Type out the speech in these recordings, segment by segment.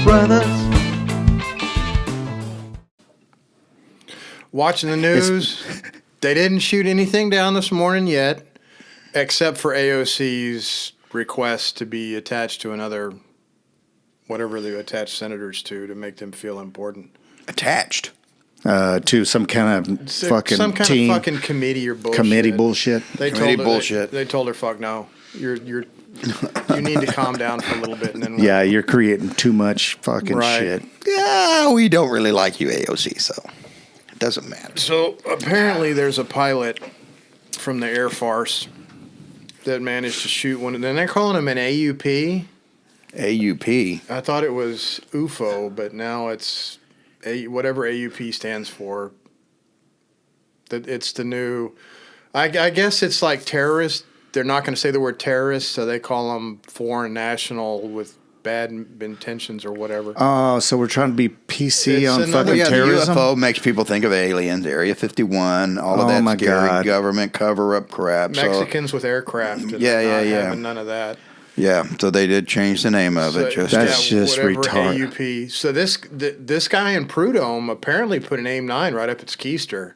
brothers. Watching the news, they didn't shoot anything down this morning yet, except for AOC's request to be attached to another, whatever they attach senators to make them feel important. Attached To some kind of fucking Some kind team. of fucking committee or bullshit. Committee bullshit. They Committee told her, bullshit. They told her, "Fuck no, you need to calm down for a little bit." And then Yeah, you're creating too much fucking Right. shit. Yeah, we don't really like you, AOC, so it doesn't matter. So apparently, there's a pilot from the Air Force that managed to shoot one. And then they're calling him an AUP. AUP. I thought it was UFO, but now it's whatever AUP stands for. That it's the new. I guess it's like terrorist. They're not going to say the word terrorist, so they call them foreign national with bad intentions or whatever. Oh, so we're trying to be PC It's on another- fucking Yeah, terrorism? the UFO makes people think of aliens, Area 51, all of Oh, that my scary God. government cover-up crap. Mexicans with aircraft. And Yeah, not yeah, yeah. having none of that. So they did change the name of it. So, That's just whatever retarded. AUP. So this guy in Prudhomme apparently put an AIM-9 right up its keister,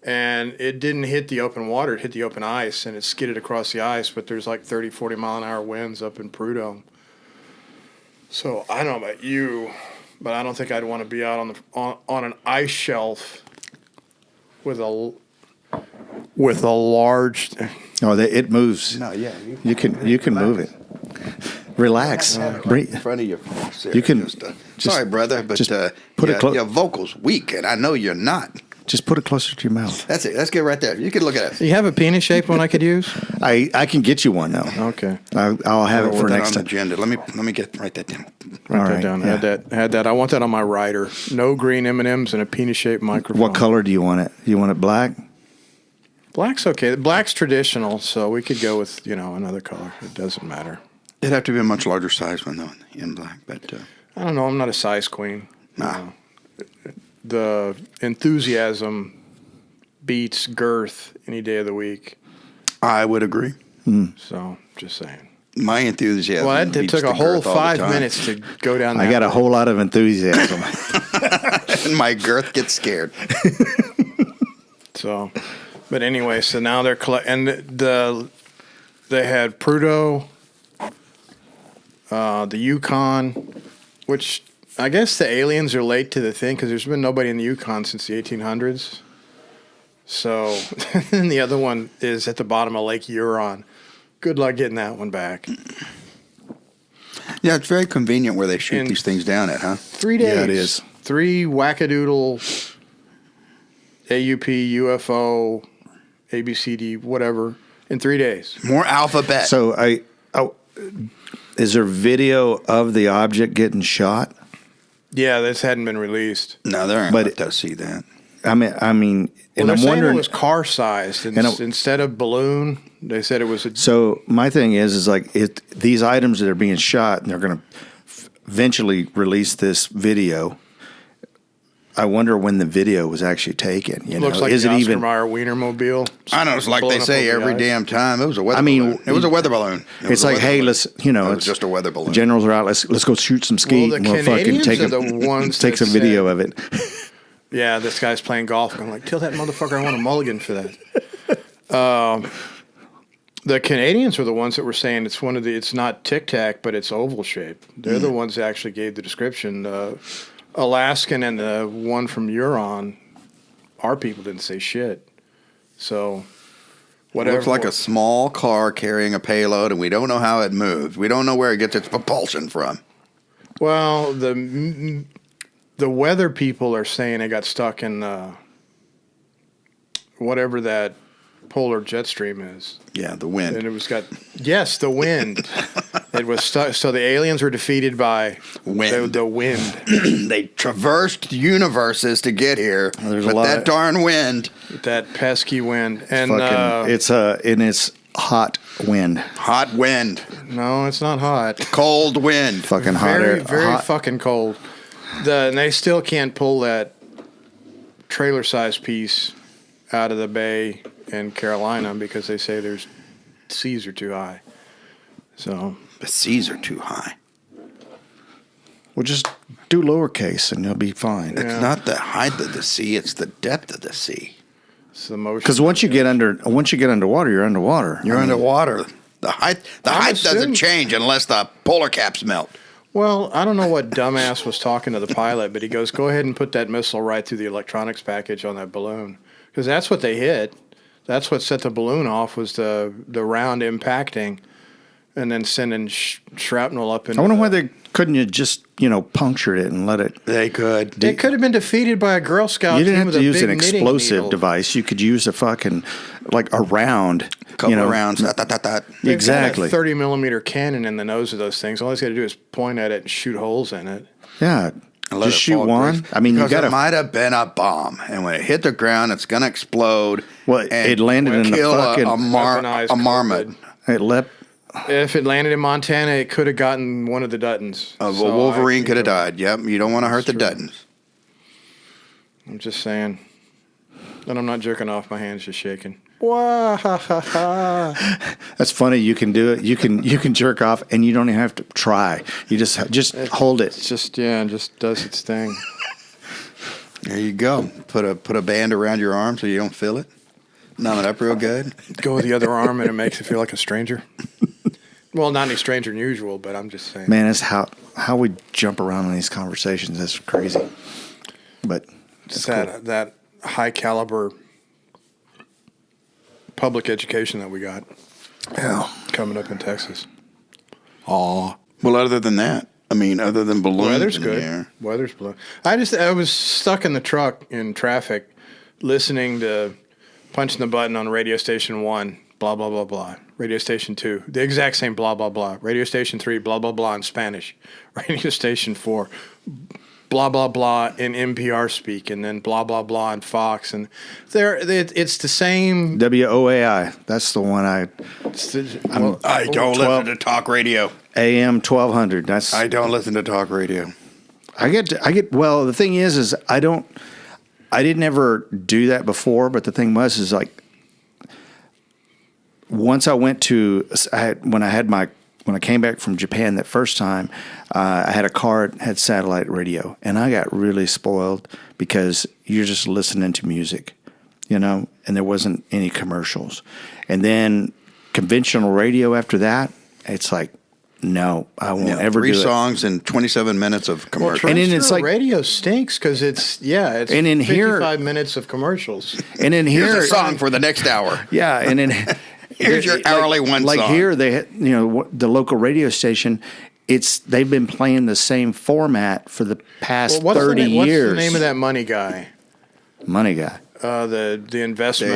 and it didn't hit the open water. It hit the open ice, and it skidded across the ice. But there's like 30, 40 mile an hour winds up in Prudhomme. So I don't know about you, but I don't think I'd want to be out on an ice shelf with a large. Oh, it moves. No, yeah. You can move it. Relax. Breathe. In front of your face there. You can Sorry, brother, but just put it close. your vocal's weak, and I know you're not. Just put it closer to your mouth. That's it. Let's get right there. You can look at it. Do you have a penis shaped one I could use? I can get you one though. Okay. I'll have it Put for that next on the time. agenda. Let me write that down. Write All that right, down. yeah. Had that. I want that on my rider. No green M&Ms and a penis-shaped microphone. What color do you want it? You want it black? Black's okay. Black's traditional, so we could go with another color. It doesn't matter. It'd have to be a much larger size one though, in black. But I don't know. I'm not a size queen. Nah. The enthusiasm beats girth any day of the week. I would agree. So just saying. My enthusiasm. Well, it beats took the a whole girth all the 5 time. minutes to go down. I got a whole lot of enthusiasm. And my girth gets scared. So, but anyway, so now they're and they had Prudhoe, the Yukon, which I guess the aliens are late to the thing because there's been nobody in the Yukon since the 1800s. So, and the other one is at the bottom of Lake Huron. Good luck getting that one back. Yeah, it's very convenient where they shoot And- these things down at, huh? 3 days. Yeah, it is. 3 wackadoodle AUP, UFO, ABCD, whatever, in 3 days. More alphabet. So is there video of the object getting shot? Yeah, this hadn't been released. no, there aren't. but But to see that. I mean, Well, and they're I'm saying wondering. it was car sized instead of balloon. They said it was a. So my thing is like these items that are being shot, and they're going to eventually release this video. I wonder when the video was actually taken. You know, Looks like is the it Oscar even? Mayer Wienermobile. I know, it's like blowing they up say over the every ice. damn time. It was a weather I mean, balloon. It was a weather balloon. It was It's a like, weather hey, balloon. let's It was it's just a weather balloon. Generals are out. Let's go shoot some skeet. Well, the and we'll fucking Canadians take are the ones take that some video said- of it. Yeah, this guy's playing golf. I'm like, tell that motherfucker I want a mulligan for that. The Canadians were the ones that were saying it's not Tic Tac, but it's oval shape. They're the ones that actually gave the description. Alaskan and the one from Huron, our people didn't say shit. So, It whatever. looks like a small car carrying a payload, and we don't know how it moves. We don't know where it gets its propulsion from. Well, the weather people are saying it got stuck in whatever that polar jet stream is. Yeah, the wind. And it was the wind. It was stuck. So the aliens were defeated by Wind. The wind. They traversed universes to get here, There's a but lot that of- darn wind, That pesky wind. And Fucking, it's hot wind. hot wind, no, it's not hot. cold wind. Fucking hot Very, air. very hot, fucking cold. And they still can't pull that trailer-sized piece out of the bay in Carolina because they say there's seas are too high. So The seas are too high. Well, just do lowercase and you'll be fine. Yeah. It's not the height of the sea; it's the depth of the sea. It's the motion. Because once you get underwater, you're underwater. You're I mean, underwater. The height doesn't assuming- change unless the polar caps melt. Well, I don't know what dumbass was talking to the pilot, but he goes, "Go ahead and put that missile right through the electronics package on that balloon," because that's what they hit. That's what set the balloon off was the round impacting, and then sending shrapnel up. Into I wonder the, why they couldn't you just punctured it and let it. They could. It could have been defeated by a Girl Scout. You didn't team have with to a use big an knitting explosive needle. device. You could use a fucking a round. Couple of rounds. That. They've got Exactly. a 30 millimeter cannon in the nose of those things. All he's got to do is point at it and shoot holes in it. Yeah. And let Just it shoot fall one. first. I mean, you Because got it to. might have been a bomb, and when it hit the ground, it's going to explode. Well, and it landed in the kill fucking- a Weaponized marmot. It left. If it landed in Montana, it could have gotten one of the Duttons. A So Wolverine I- could have died. Yep, you don't want to hurt the true. Duttons. I'm just saying. And I'm not jerking off. My hand's just shaking. Wah, ha, ha, ha. That's funny. You can do it. You can jerk off, and you don't even have to try. You just hold it. It's just, yeah, it just does its thing. There you go. Put a band around your arm so you don't feel it. Numb it up real good. Go with the other arm and it makes it feel like a stranger. Well, not any stranger than usual, but I'm just saying. Man, that's how we jump around in these conversations. That's crazy. But It's that high caliber public education that we got coming up in Texas. Aw. Well, other than that, I mean, other than balloons Weather's in good. the air. Weather's blue. I was stuck in the truck in traffic, listening to punching the button on radio station 1, blah blah blah blah. Radio station 2, the exact same blah blah blah. Radio station 3, blah blah blah in Spanish. Radio station 4, blah blah blah in NPR speak, and then blah blah blah in Fox, and it's the same. WOAI. That's the one I don't 12 listen to talk radio. AM 1200. That's I don't listen to talk radio. I get. Well, the thing is I didn't ever do that before. But the thing is like once I went to when I came back from Japan that first time, I had a car that had satellite radio, and I got really spoiled because you're just listening to music, and there wasn't any commercials. And then conventional radio after that, it's like, no, I won't ever do 3 it. songs and 27 minutes of commercial. And then it's like- radio stinks because it's And in here- 55 minutes of commercials. And then Here's here, a song for the next hour. yeah, and then Here's your hourly one like song. here, the local radio station. They've been playing the same format for the past Well, 30 what's years. the name of that money guy? Money guy? The investment.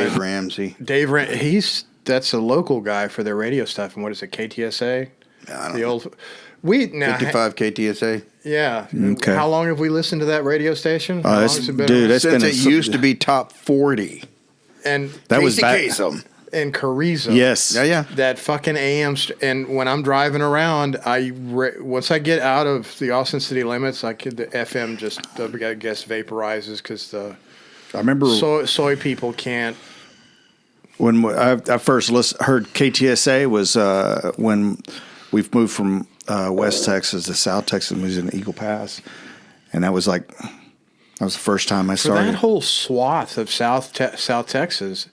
Dave Ramsey. That's a local guy for their radio stuff. And what is it? KTSA. I don't The know. old. We now. 55 KTSA. Yeah. Okay. How long have we listened to that radio station? How long That's- has it been dude, around? that's Since been it used to be top 40. and That was Casey back. Kasem. in Carrizo. Yes. Yeah. That fucking and when I'm driving around, once I get out of the Austin city limits, the FM just I guess vaporizes because the I remember soy people can't. when I first heard KTSA was when we've moved from West Texas to South Texas. We was in Eagle Pass, and that was the first time I For that started. whole swath of South Texas,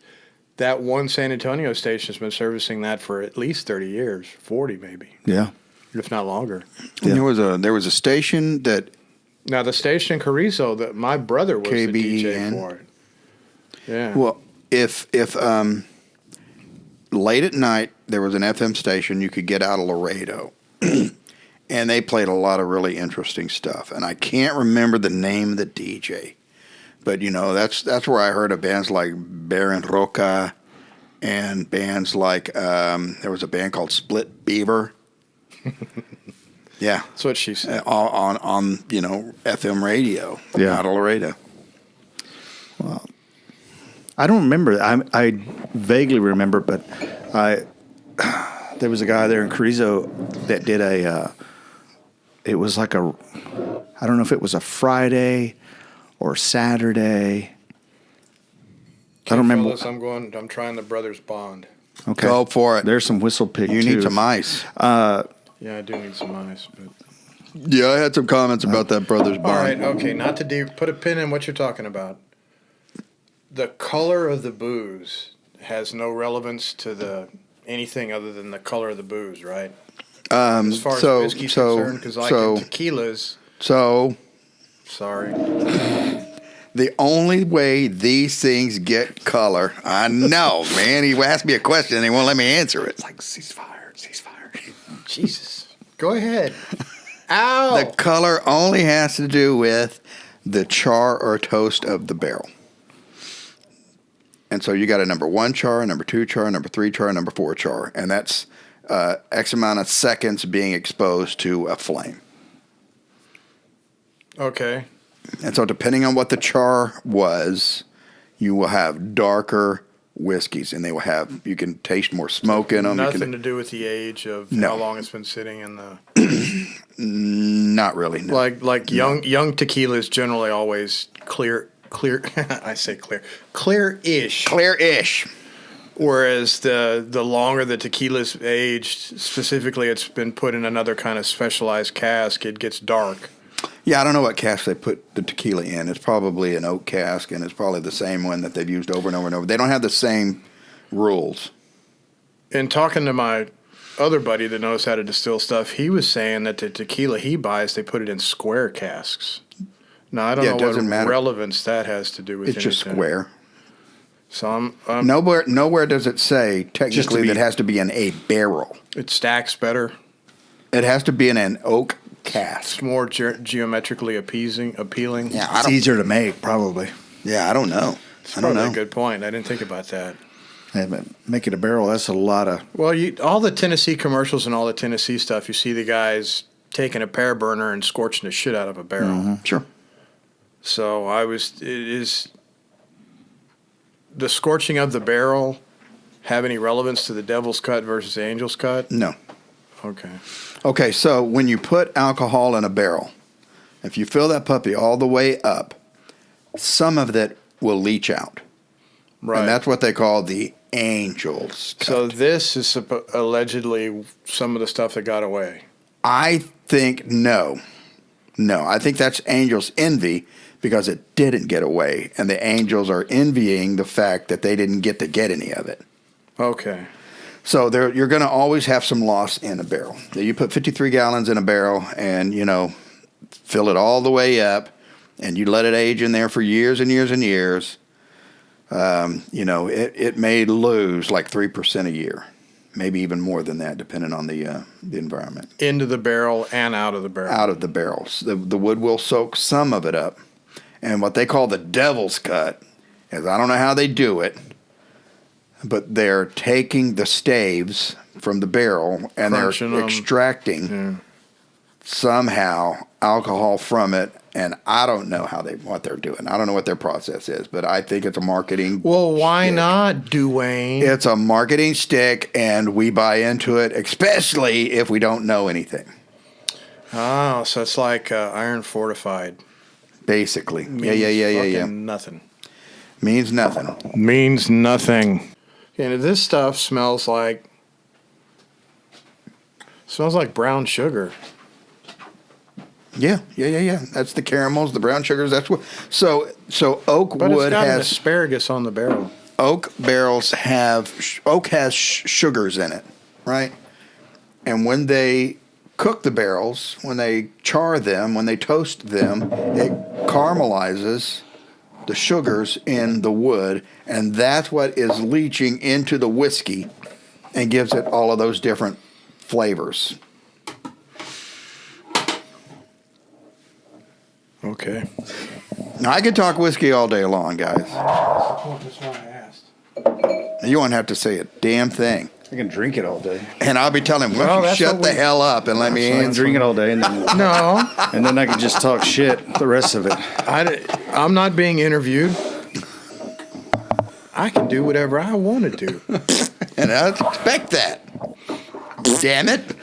that one San Antonio station has been servicing that for at least 30 years, 40 maybe, Yeah. if not longer. Yeah. There was a station that Now the station in Carrizo that my brother was the DJ KBEN. for it. Yeah. Well, if late at night there was an FM station, you could get out of Laredo, and they played a lot of really interesting stuff. And I can't remember the name of the DJ, but that's where I heard of bands like Baron Roca, and bands like there was a band called Split Beaver. Yeah, That's what she said. on FM radio. Yeah. Out of Laredo. I don't remember. I vaguely remember, but there was a guy there in Carrizo that did it was like I don't know if it was a Friday or Saturday. I don't remember. Fellas, I'm trying the Brothers Bond. Okay. Go for it. There's some whistle pig You too. need some ice. Yeah, I do need some ice, but Yeah, I had some comments about that Brothers All Barn. right, okay, not to put a pin in what you're talking about. The color of the booze has no relevance to anything other than the color of the booze, right? As far as whiskey's concerned, because like in tequilas, sorry. The only way these things get color, I know, man. He asked me a question and he won't let me answer it. It's like ceasefire. Jesus. Go ahead. Ow! The color only has to do with the char or toast of the barrel. And so you got a number 1 char, a number 2 char, a number 3 char, a number 4 char. And that's X amount of seconds being exposed to a flame. Okay. And so depending on what the char was, you will have darker whiskeys, and they will have, you can taste more smoke in them. Nothing to do with the age of No. how long it's been sitting in the. Not really. No. Like young tequilas generally always clear. I say clear-ish. Clear-ish. Whereas the longer the tequila's aged, specifically, it's been put in another kind of specialized cask. It gets dark. Yeah, I don't know what cask they put the tequila in. It's probably an oak cask, and it's probably the same one that they've used over and over and over. They don't have the same rules. In talking to my other buddy that knows how to distill stuff, he was saying that the tequila he buys, they put it in square casks. Now, I don't Yeah, it know what doesn't matter. relevance that has to do with It's just anything. square. So I'm Nowhere does it say technically that it has to be in a barrel. it stacks better. It has to be in an oak cask. It's more geometrically appealing. Yeah, It's easier to make, probably. I don't know. It's I don't probably know. a good point. I didn't think about that. Yeah, but make it a barrel. That's a lot of. Well, all the Tennessee commercials and all the Tennessee stuff, you see the guys taking a pear burner and scorching the shit out of a barrel. Sure. So it is the scorching of the barrel have any relevance to the Devil's Cut versus the Angel's Cut? No. Okay. Okay, so when you put alcohol in a barrel, if you fill that puppy all the way up, some of that will leach out. Right. And that's what they call the Angel's Cut. So this is allegedly some of the stuff that got away. I think no. No, I think that's Angel's envy because it didn't get away. And the Angels are envying the fact that they didn't get to get any of it. Okay. So you're going to always have some loss in a barrel. You put 53 gallons in a barrel and, fill it all the way up and you let it age in there for years and years and years. It may lose like 3% a year, maybe even more than that, depending on the environment. Into the barrel and out of the barrel. Out of the barrels. The wood will soak some of it up. And what they call the Devil's Cut is, I don't know how they do it, but they're taking the staves from the barrel and Crunching they're 'em. extracting somehow alcohol from it. And I don't know what they're doing. I don't know what their process is, but I think it's a marketing. Well, why stick. not, Duane? It's a marketing stick, and we buy into it, especially if we don't know anything. Oh, so it's like iron fortified. Basically, Means yeah. fucking nothing. Means nothing. Means nothing. And this stuff smells like brown sugar. Yeah. That's the caramels, the brown sugars. That's what. So oak But wood it's got an has asparagus on the barrel. oak barrels have oak has sugars in it, right? And when they cook the barrels, when they char them, when they toast them, it caramelizes the sugars in the wood, and that's what is leaching into the whiskey and gives it all of those different flavors. Okay. Now, I could talk whiskey all day long, guys. That's why I asked. You won't have to say a damn thing. I can drink it all day. And I'll be telling him, Well, why don't you that's shut what the we- hell up and let me I can answer. drink it all day, and then, No, and then I can just talk shit the rest of it. I'm not being interviewed. I can do whatever I want to do. And I expect that. Damn it.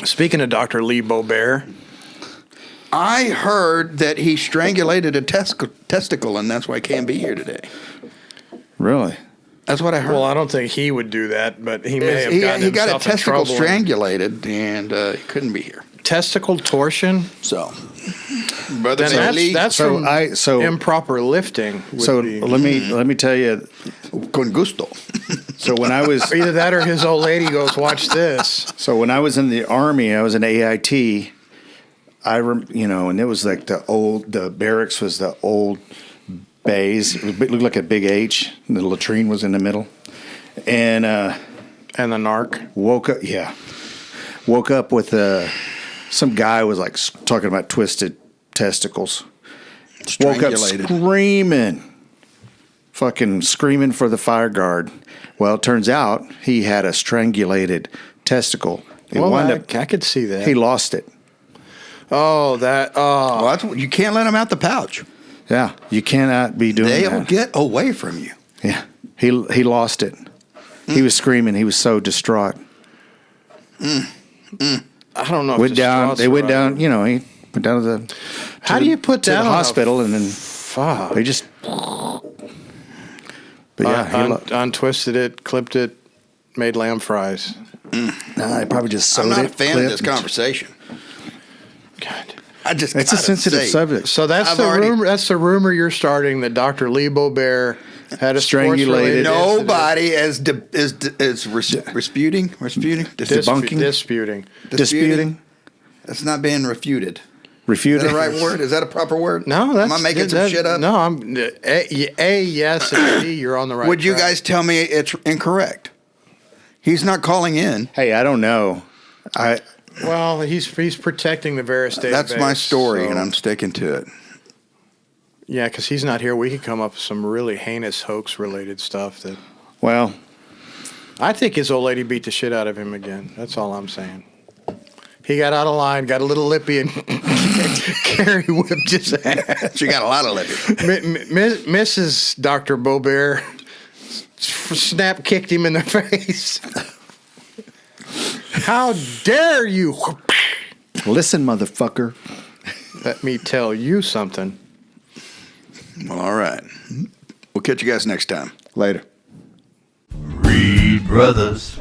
Speaking of Dr. Lee Boebert, I heard that he strangulated a testicle, and that's why I can't be here today. Really? That's what I heard. well, I don't think he would do that, but he may have gotten he got a himself in testicle trouble. strangulated, and he couldn't be here. testicle torsion. So, Brother Then Lee, that's So from I- so- improper lifting. would So be. let me tell you. con gusto. So when I was Either that or his old lady goes, watch this. when I was in the Army, I was in AIT. And it was like the barracks was the old bays. It looked like a big H. And the latrine was in the middle, and And the narc. woke up with some guy was like talking about twisted testicles. Woke up Strangulated. screaming for the fire guard. Well, it turns out he had a strangulated testicle. He Well, wound I up, could see that. he lost it. Oh, that. Oh, Well, you can't let them out the pouch. Yeah, you cannot be doing They'll that. get away from you. Yeah, he lost it. He was screaming. He was so distraught. I don't know. Went if down. They went down. right. He went down to the. How do you put to that the on a hospital and then Fuck. they just. But yeah, he Untwisted it, clipped it, made lamb fries. they probably just sewed I'm not it. a fan of clipped. this conversation. God. I just It's a gotta sensitive say, subject. So that's I've the already- rumor. That's the rumor you're starting that Dr. Lee Beaubear had a Strangulated. sports-related Nobody is disputing. disputing. Disputing. That's not being refuted. Is Refuted. that a right word? Is that a proper word? No, that's Am I making some that- shit up? No, I'm A yes, and B, you're on the right. Would you track. guys tell me it's incorrect? He's not calling in. Hey, I don't know. Well, he's protecting the Veris database. That's my story, so- and I'm sticking to it. Yeah, because he's not here. We could come up with some really heinous hoax-related stuff. That Well, I think his old lady beat the shit out of him again. That's all I'm saying. He got out of line, got a little lippy, and Carrie whipped his ass. She got a lot of lippy. Mrs. Dr. Beaubear snap kicked him in the face. How dare you? listen, motherfucker. Let me tell you something. Well, all right. We'll catch you guys next time. Later. Reed Brothers.